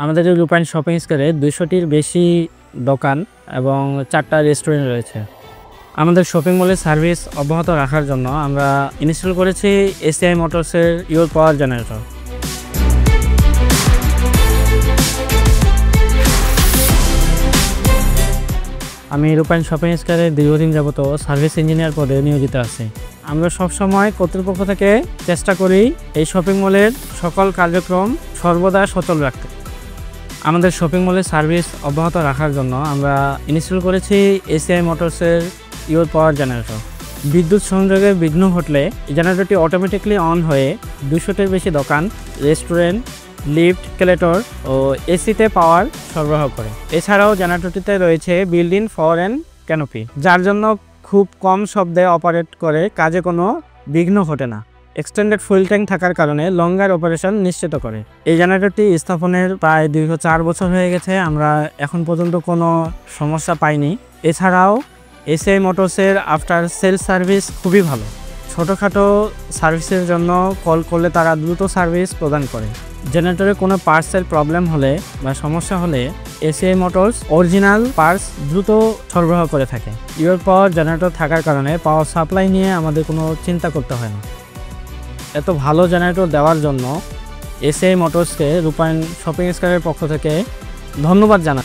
আমাদের এই রূপায়ণ শপিং স্কোয়ারে ২০০টির বেশি দোকান এবং ৪টা রেস্টুরেন্ট রয়েছে। আমাদের শপিং মলের সার্ভিস অব্যাহত রাখার জন্য আমরা ইনস্টল করেছি এসিআই মোটরসের ইওর পাওয়ার জেনারেটর। আমি রূপায়ণ শপিং স্কোয়ারে দীর্ঘদিন যাবত সার্ভিস ইঞ্জিনিয়ার পদে নিয়োজিত আছি। আমরা সবসময় কর্তৃপক্ষ থেকে চেষ্টা করি এই শপিং মলের সকল কার্যক্রম সর্বদা সচল রাখতে। আমাদের শপিং মলের সার্ভিস অব্যাহত রাখার জন্য আমরা ইনস্টল করেছি এসিআই মোটরসের ইওর পাওয়ার জেনারেটর। বিদ্যুৎ সংযোগে বিঘ্ন ঘটলে জেনারেটরটি অটোমেটিকলি অন হয়ে ২০০টির বেশি দোকান, রেস্টুরেন্ট, লিফট, এসকেলেটর ও এসিতে পাওয়ার সরবরাহ করে। এছাড়াও জেনারেটরটিতে রয়েছে built in fog and canopy, যার জন্য খুব কম শব্দে অপারেট করে কাজে কোনো বিঘ্ন ঘটে না। এক্সটেন্ডেড ফুয়েল ট্যাঙ্ক থাকার কারণে লঙ্গার অপারেশন নিশ্চিত করে। এই জেনারেটরটি স্থাপনের প্রায় দীর্ঘ ৪ বছর হয়ে গেছে, আমরা এখন পর্যন্ত কোনো সমস্যা পাইনি। এছাড়াও এসিআই মোটরসের আফটার সেল সার্ভিস খুবই ভালো। ছোটোখাটো সার্ভিসের জন্য কল করলে তারা দ্রুত সার্ভিস প্রদান করে। জেনারেটরে কোনো পার্টসের প্রবলেম হলে বা সমস্যা হলে এসিআই মোটরস অরিজিনাল পার্টস দ্রুত সরবরাহ করে থাকে। ইওর পাওয়ার জেনারেটর থাকার কারণে পাওয়ার সাপ্লাই নিয়ে আমাদের কোনো চিন্তা করতে হয় না। এত ভালো জেনারেটর দেওয়ার জন্য এসিআই মোটরসকে রূপায়ণ শপিং স্কোয়ারের পক্ষ থেকে ধন্যবাদ জানাই।